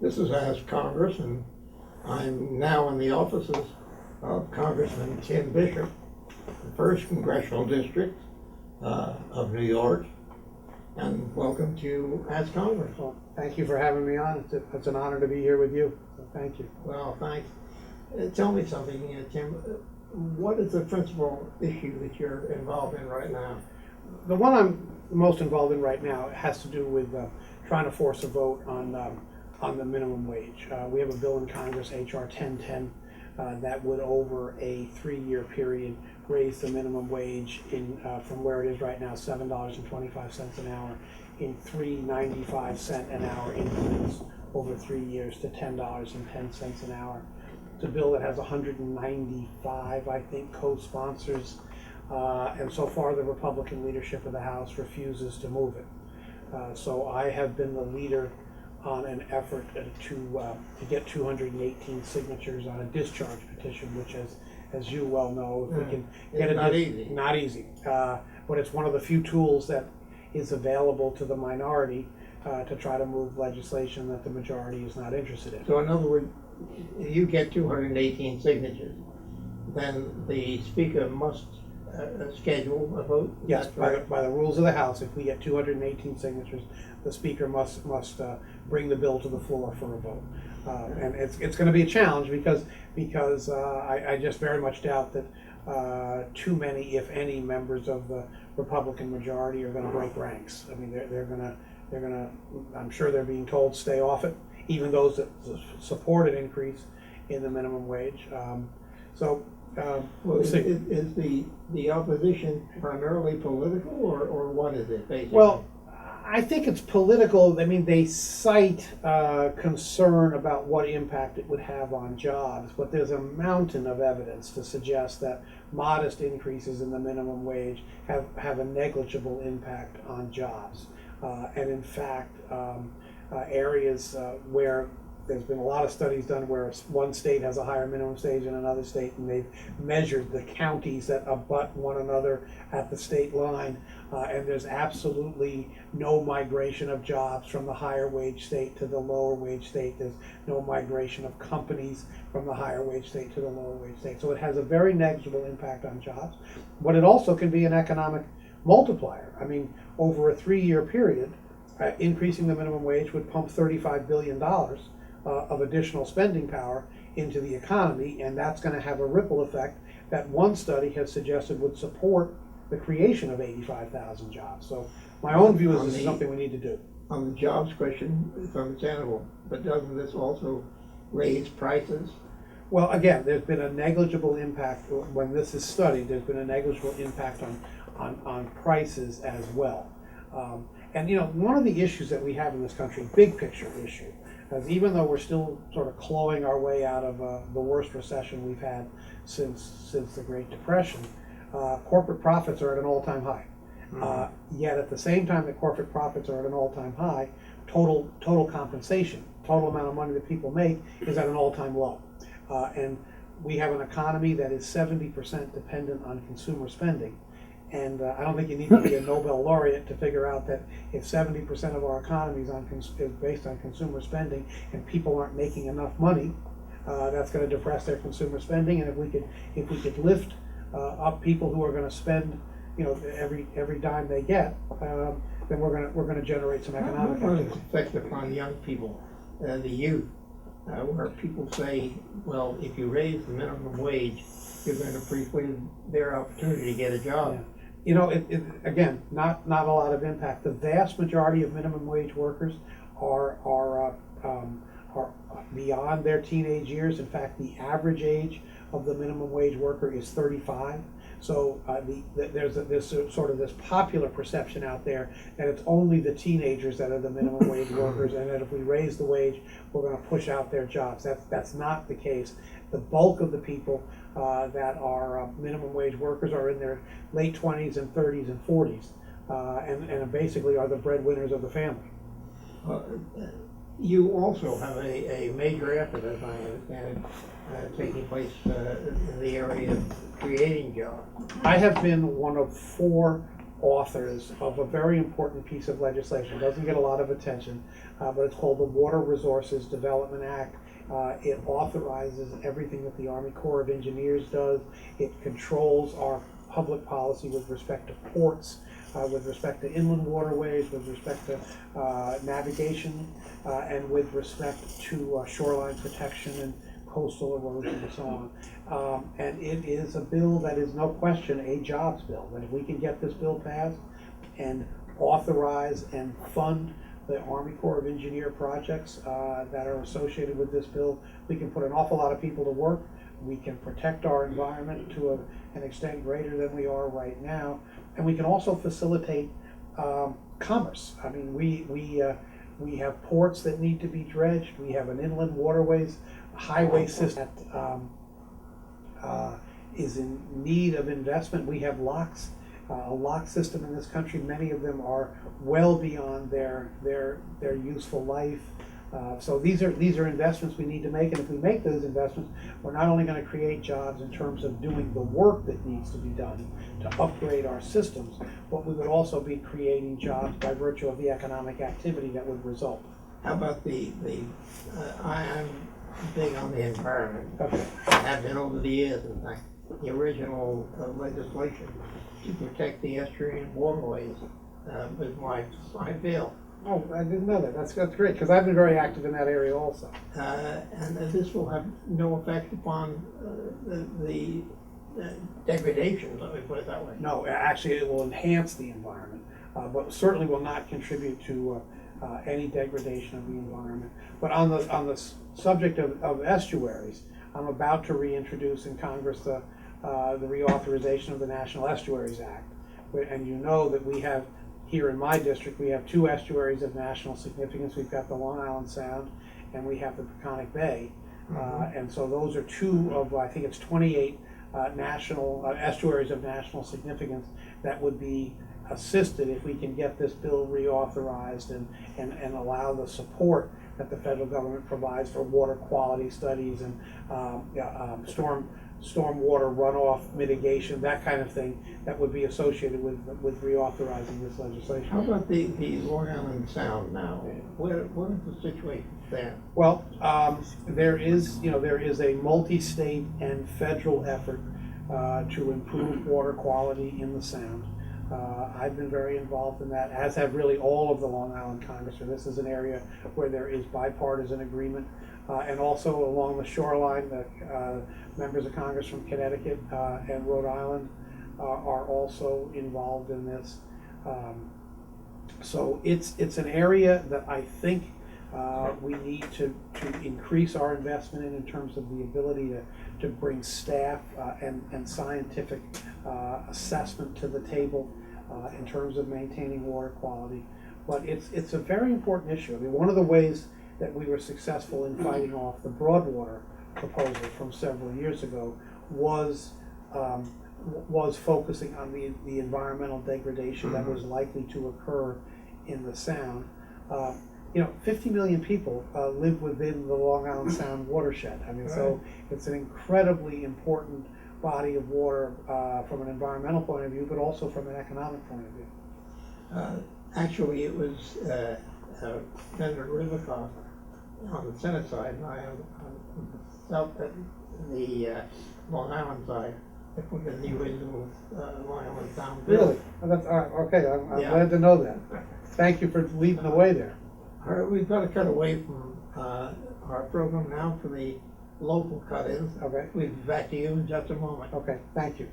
This is Ask Congress, and I'm now in the offices of Congressman Tim Bishop, the 1st Congressional District of New York, and welcome to Ask Congress. Well, thank you for having me on. It's an honor to be here with you. So thank you. Well, thanks. Tell me something, Tim. What is the principal issue that you're involved in right now? The one I'm most involved in right now has to do with trying to force a vote on the minimum wage. We have a bill in Congress, H.R. 1010, that would, over a 3-year period, raise the minimum wage from where it is right now, $7.25 an hour, in $3.95 an hour increments over 3 years to $10.10 an hour. It's a bill that has 195, I think, co-sponsors, and so far the Republican leadership of the House refuses to move it. So I have been the leader on an effort to get 218 signatures on a discharge petition, which, as you well know, if we can get it, not easy. But it's one of the few tools that is available to the minority to try to move legislation that the majority is not interested in. So in other words, you get 218 signatures, then the Speaker must schedule a vote? Yes, by the rules of the House, if we get 218 signatures, the Speaker must bring the bill to the floor for a vote. And it's going to be a challenge because I just very much doubt that too many, if any, members of the Republican majority are going to break ranks. I mean, they're going to, I'm sure they're being told stay off it, even those that support an increase in the minimum wage. We'll see. Is the opposition primarily political, or what is it, basically? Well, I think it's political. I mean, they cite concern about what impact it would have on jobs, but there's a mountain of evidence to suggest that modest increases in the minimum wage have a negligible impact on jobs. And in fact, areas where there's been a lot of studies done where one state has a higher minimum wage than another state, and they've measured the counties that abut one another at the state line, and there's absolutely no migration of jobs from the higher wage state to the lower wage state. There's no migration of companies from the higher wage state to the lower wage state. So it has a very negligible impact on jobs, but it also can be an economic multiplier. I mean, over a 3-year period, increasing the minimum wage would pump $35 billion of additional spending power into the economy, and that's going to have a ripple effect that one study has suggested would support the creation of 85,000 jobs. So my own view is this is something we need to do. On the jobs question, it's understandable, but doesn't this also raise prices? Well, again, there's been a negligible impact when this is studied. There's been a negligible impact on prices as well. And you know, one of the issues that we have in this country, big picture issue, is even though we're still sort of clawing our way out of the worst recession we've had since the Great Depression, corporate profits are at an all-time high. Yet at the same time that corporate profits are at an all-time high, total compensation, total amount of money that people make, is at an all-time low. And we have an economy that is 70% dependent on consumer spending. And I don't think you need to be a Nobel laureate to figure out that if 70% of our economy is based on consumer spending and people aren't making enough money, that's going to depress their consumer spending. And if we could lift up people who are going to spend, you know, every dime they get, then we're going to generate some economic effect upon young people, the youth, where people say, well, if you raise the minimum wage, you're going to preclude their opportunity to get a job. Yeah. You know, again, not a lot of impact. The vast majority of minimum wage workers are beyond their teenage years. In fact, the average age of the minimum wage worker is 35. So there's sort of this popular perception out there that it's only the teenagers that are the minimum wage workers, and that if we raise the wage, we're going to push out their jobs. That's not the case. The bulk of the people that are minimum wage workers are in their late 20s and 30s and 40s, and basically are the breadwinners of the family. You also have a major effort, as I understand it, taking place in the area of creating jobs. I have been one of 4 authors of a very important piece of legislation. It doesn't get a lot of attention, but it's called the Water Resources Development Act. It authorizes everything that the Army Corps of Engineers does. It controls our public policy with respect to ports, with respect to inland waterways, with respect to navigation, and with respect to shoreline protection and coastal erosion and so on. And it is a bill that is no question a jobs bill. And if we can get this bill passed and authorize and fund the Army Corps of Engineer projects that are associated with this bill, we can put an awful lot of people to work. We can protect our environment to an extent greater than we are right now, and we can also facilitate commerce. I mean, we have ports that need to be dredged. We have an inland waterways highway system that is in need of investment. We have locks, a lock system in this country. Many of them are well beyond their useful life. So these are investments we need to make, and if we make those investments, we're not only going to create jobs in terms of doing the work that needs to be done to upgrade our systems, but we would also be creating jobs by virtue of the economic activity that would result. How about I'm big on the environment. Okay. I have been over the years, in fact. The original legislation to protect the estuarine waterways was my bill. Oh, I didn't know that. That's great, because I've been very active in that area also. And this will have no effect upon the degradation, let me put it that way. No, actually, it will enhance the environment, but certainly will not contribute to any degradation of the environment. But on the subject of estuaries, I'm about to reintroduce in Congress the reauthorization of the National Estuaries Act. And you know that we have, here in my district, we have two estuaries of national significance. We've got the Long Island Sound and we have the Peconic Bay. And so those are two of, I think it's 28 national estuaries of national significance that would be assisted if we can get this bill reauthorized and allow the support that the federal government provides for water quality studies and stormwater runoff mitigation, that kind of thing that would be associated with reauthorizing this legislation. How about the Long Island Sound now? What is the situation there? Well, there is a multi-state and federal effort to improve water quality in the Sound. I've been very involved in that, as have really all of the Long Island Congressmen. This is an area where there is bipartisan agreement. And also along the shoreline, the members of Congress from Connecticut and Rhode Island are also involved in this. So it's an area that I think we need to increase our investment in terms of the ability to bring staff and scientific assessment to the table in terms of maintaining water quality. But it's a very important issue. I mean, one of the ways that we were successful in fighting off the Broadwater proposal from several years ago was focusing on the environmental degradation that was likely to occur in the Sound. 50 million people live within the Long Island Sound watershed. I mean, so it's an incredibly important body of water from an environmental point of view, but also from an economic point of view. Actually, it was Senator Rivercroft on the Senate side, and I felt that the Long Island side that put in the original Long Island Sound bill. Really? Oh, that's okay. I'm glad to know that. Thank you for leading the way there. All right, we've got to cut away from our program now for the local cut-ins. Okay. We'll be back to you in just a moment. Okay. Thank you.